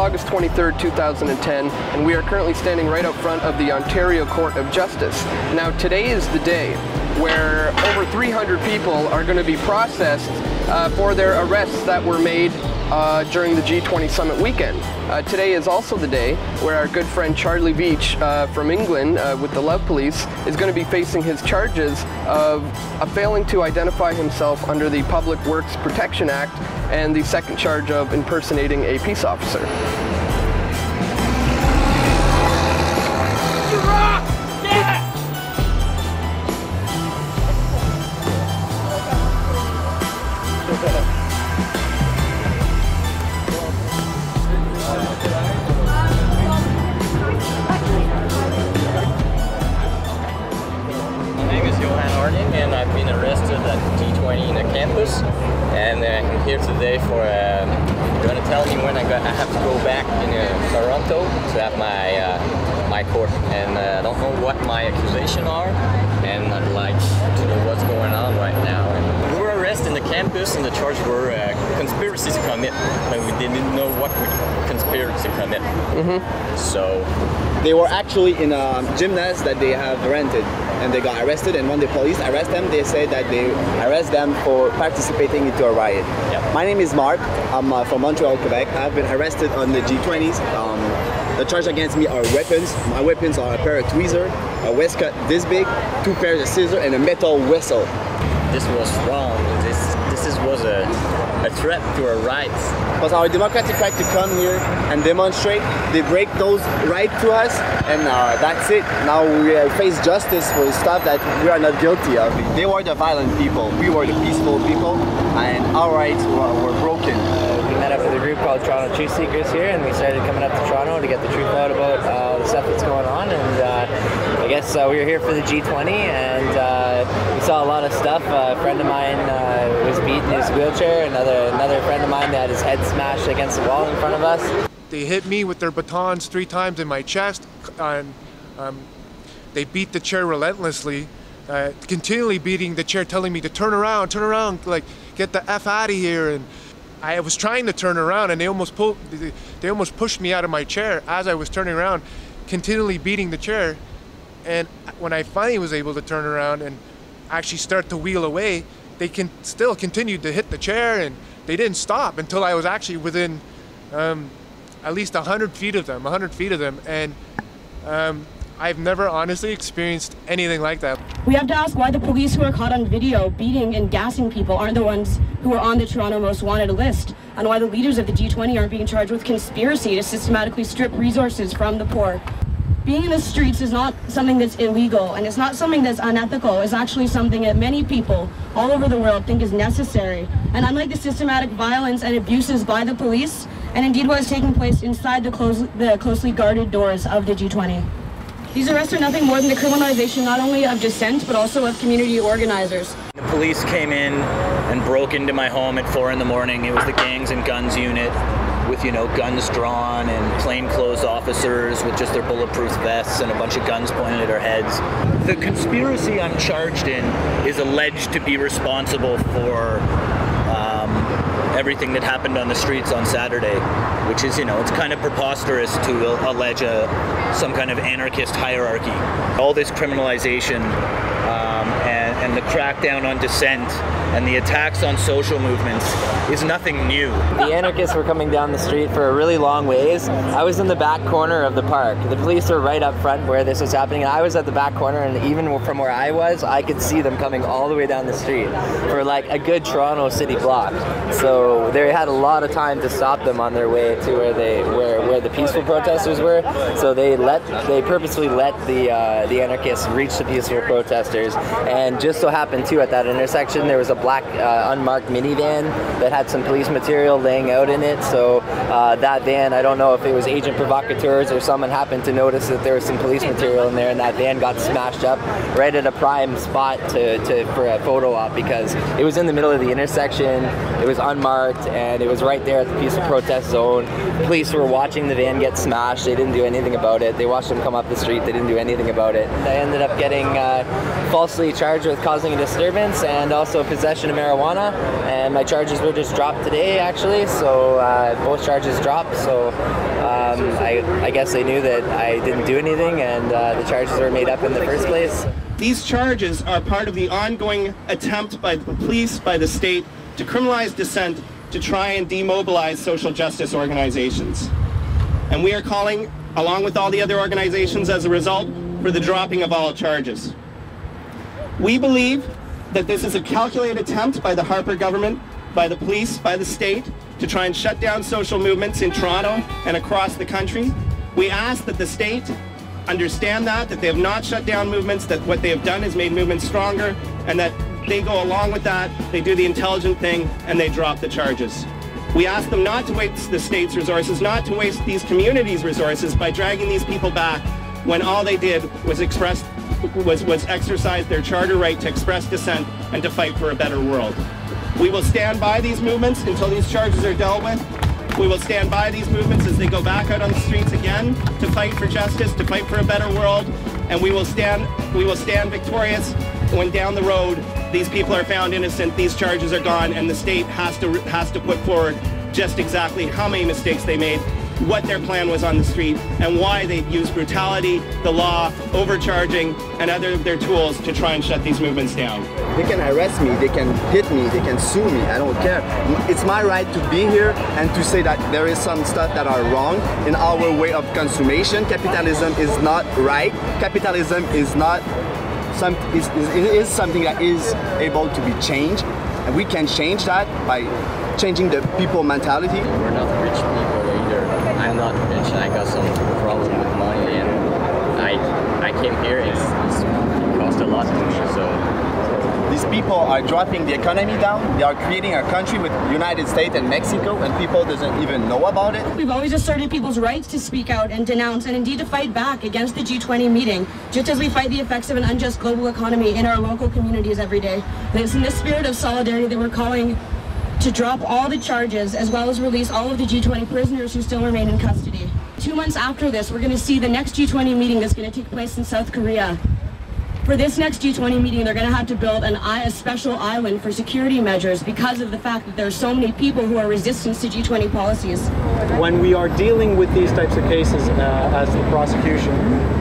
August 23rd, 2010, and we are currently standing right out front of the Ontario Court of Justice. Now, today is the day where over 300 people are going to be processed for their arrests that were made during the G20 summit weekend. Today is also the day where our good friend Charlie Beach from England with the Love Police is going to be facing his charges of failing to identify himself under the Public Works Protection Act and the second charge of impersonating a peace officer. And I've been arrested at G20 in the campus, and I'm here today for going to tell me when I have to go back in Toronto to have my court, and I don't know what my accusations are, and I'd like to know what's going on right now. And we were arrested in the campus, and the charge were conspiracy to commit, and we didn't know what conspiracy to commit. So they were actually in a gymnast that they have rented, and they got arrested, and when the police arrest them, they say that they arrest them for participating into a riot. Yep. My name is Mark. I'm from Montreal, Quebec. I've been arrested on the G20s. The charge against me are weapons. My weapons are a pair of tweezers, a waistcoat this big, 2 pairs of scissors, and a metal whistle. This was wrong. This was a threat to our rights. It was our democratic right to come here and demonstrate. They break those rights to us, and that's it. Now we face justice for stuff that we are not guilty of. They were the violent people, we were the peaceful people, and our rights were broken. We met up with a group called Toronto Truth Seekers here, and we started coming up to Toronto to get the truth out about the stuff that's going on. And I guess we were here for the G20, and we saw a lot of stuff. A friend of mine was beaten in his wheelchair. Another friend of mine had his head smashed against the wall in front of us. They hit me with their batons 3 times in my chest, and they beat the chair relentlessly, continually beating the chair, telling me to turn around, like get the F out of here. And I was trying to turn around, and they almost pushed me out of my chair as I was turning around, continually beating the chair. And when I finally was able to turn around and actually start to wheel away, they still continued to hit the chair, and they didn't stop until I was actually within at least 100 feet of them, and I've never honestly experienced anything like that. We have to ask why the police who are caught on video beating and gassing people aren't the ones who are on the Toronto Most Wanted list, and why the leaders of the G20 aren't being charged with conspiracy to systematically strip resources from the poor. Being in the streets is not something that's illegal, and it's not something that's unethical. It's actually something that many people all over the world think is necessary. And unlike the systematic violence and abuses by the police, and indeed what is taking place inside the closely guarded doors of the G20. These arrests are nothing more than the criminalization not only of dissent, but also of community organizers. The police came in and broke into my home at 4 in the morning. It was the Gangs and Guns unit with, guns drawn and plainclothes officers with just their bulletproof vests and a bunch of guns pointed at our heads. The conspiracy I'm charged in is alleged to be responsible for everything that happened on the streets on Saturday, which is, it's kind of preposterous to allege some kind of anarchist hierarchy. All this criminalization and the crackdown on dissent and the attacks on social movements is nothing new. The anarchists were coming down the street for a really long ways. I was in the back corner of the park. The police were right up front where this was happening, and I was at the back corner, and even from where I was, I could see them coming all the way down the street for like a good Toronto city block. So they had a lot of time to stop them on their way to where the peaceful protesters were. So they purposely let the anarchists reach the peaceful protesters. And just so happened too, at that intersection there was a black unmarked minivan that had some police material laying out in it. So that van, I don't know if it was agent provocateurs or someone happened to notice that there was some police material in there, and that van got smashed up right at a prime spot for a photo op, because it was in the middle of the intersection, it was unmarked, and it was right there at the peaceful protest zone. Police were watching the van get smashed. They didn't do anything about it. They watched them come up the street. They didn't do anything about it. I ended up getting falsely charged with causing causing a disturbance and also possession of marijuana. And my charges were just dropped today, actually. So both charges dropped. So I guess they knew that I didn't do anything, and the charges were made up in the first place. These charges are part of the ongoing attempt by the police, by the state, to criminalize dissent, to try and demobilize social justice organizations. And we are calling, along with all the other organizations as a result, for the dropping of all charges. We believe that this is a calculated attempt by the Harper government, by the police, by the state, to try and shut down social movements in Toronto and across the country. We ask that the state understand that they have not shut down movements, that what they have done is made movements stronger, and that they go along with that, they do the intelligent thing, and they drop the charges. We ask them not to waste the state's resources, not to waste these communities' resources by dragging these people back when all they did was exercise their charter right to express dissent and to fight for a better world. We will stand by these movements until these charges are dealt with. We will stand by these movements as they go back out on the streets again to fight for justice, to fight for a better world, and we will stand victorious when down the road these people are found innocent, these charges are gone, and the state has to put forward just exactly how many mistakes they made, what their plan was on the street, and why they used brutality, the law, overcharging, and other of their tools to try and shut these movements down. They can arrest me, they can hit me, they can sue me, I don't care. It's my right to be here and to say that there is some stuff that are wrong in our way of consummation. Capitalism is not right. Capitalism is not is something that is able to be changed, and we can change that by changing the people mentality. We're not rich people either. I'm not rich, and I got some problem with money, and I came here, it cost a lot to me, so. These people are dropping the economy down. They are creating a country with United States and Mexico, and people doesn't even know about it. We've always asserted people's rights to speak out and denounce and indeed to fight back against the G20 meeting, just as we fight the effects of an unjust global economy in our local communities every day. And it's in this spirit of solidarity that we're calling to drop all the charges as well as release all of the G20 prisoners who still remain in custody. 2 months after this, we're going to see the next G20 meeting that's going to take place in South Korea. For this next G20 meeting, they're going to have to build a special island for security measures because of the fact that there are so many people who are resistant to G20 policies. When we are dealing with these types of cases as the prosecution,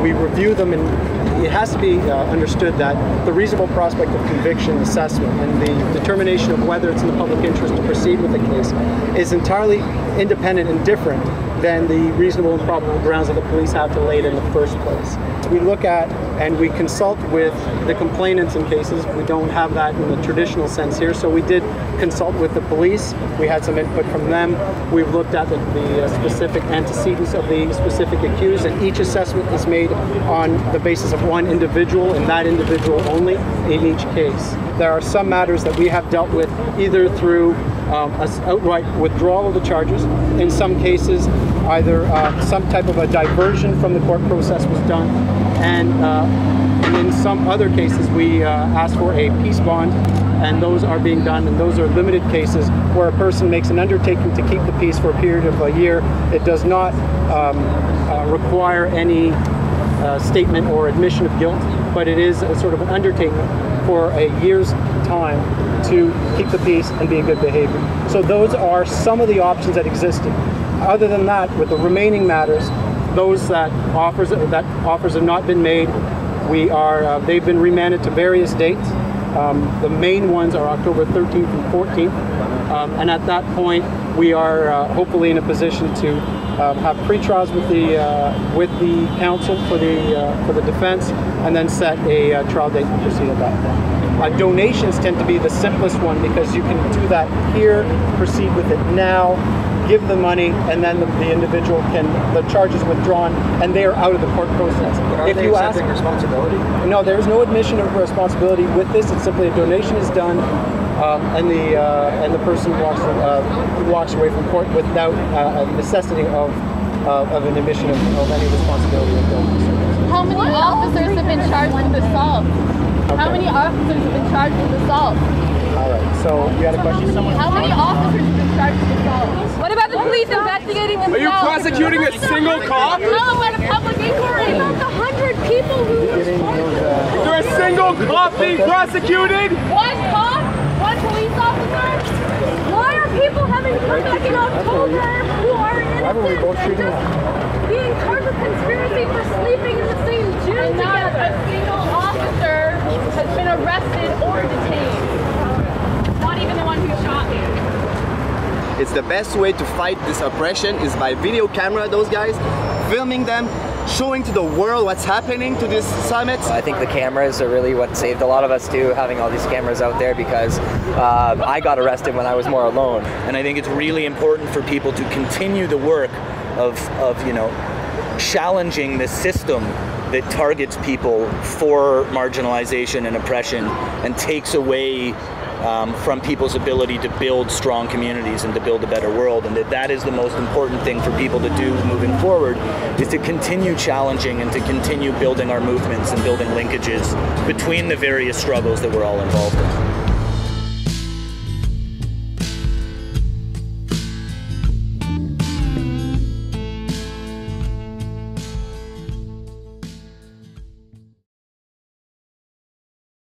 we review them, and it has to be understood that the reasonable prospect of conviction assessment and the determination of whether it's in the public interest to proceed with the case is entirely independent and different than the reasonable and probable grounds that the police have to lay it in the first place. We look at and we consult with the complainants in cases. We don't have that in the traditional sense here, so we did consult with the police. We had some input from them. We've looked at the specific antecedents of the specific accused, and each assessment is made on the basis of one individual and that individual only in each case. There are some matters that we have dealt with either through outright withdrawal of the charges. In some cases, either some type of a diversion from the court process was done, and in some other cases we asked for a peace bond, and those are being done, and those are limited cases where a person makes an undertaking to keep the peace for a period of a year. It does not require any statement or admission of guilt, but it is a sort of an undertaking for a year's time to keep the peace and be in good behavior. So those are some of the options that existed. Other than that, with the remaining matters, those that offers have not been made, they've been remanded to various dates. The main ones are October 13th and 14th, and at that point we are hopefully in a position to have pre-trials with the counsel for the defense, and then set a trial date and proceed at that point. Donations tend to be the simplest one because you can do that here, proceed with it now, give the money, and then the individual the charge is withdrawn, and they are out of the court process. But if you ask responsibility? No, there is no admission of responsibility with this. It's simply a donation is done, and the person walks away from court without a necessity of an admission of any responsibility of donation. How many officers have been charged with assault? Okay. How many officers have been charged with assault? All right, so you had a question? How many officers have been charged with assault? What about the police investigating themselves? Are you prosecuting a single cop? No, at a public inquiry. About the 100 people who were Is there a single cop being prosecuted? one cop, one police officer? Why are people having to come back in October who are innocent and being charged with conspiracy for sleeping in the same gym together? Not a single officer has been arrested or detained. Not even the one who shot me. It's the best way to fight this oppression is by video camera, those guys, filming them, showing to the world what's happening to these summits. I think the cameras are really what saved a lot of us too, having all these cameras out there, because I got arrested when I was more alone. And I think it's really important for people to continue the work of challenging the system that targets people for marginalization and oppression and takes away from people's ability to build strong communities and to build a better world, and that is the most important thing for people to do moving forward, is to continue challenging and to continue building our movements and building linkages between the various struggles that we're all involved in.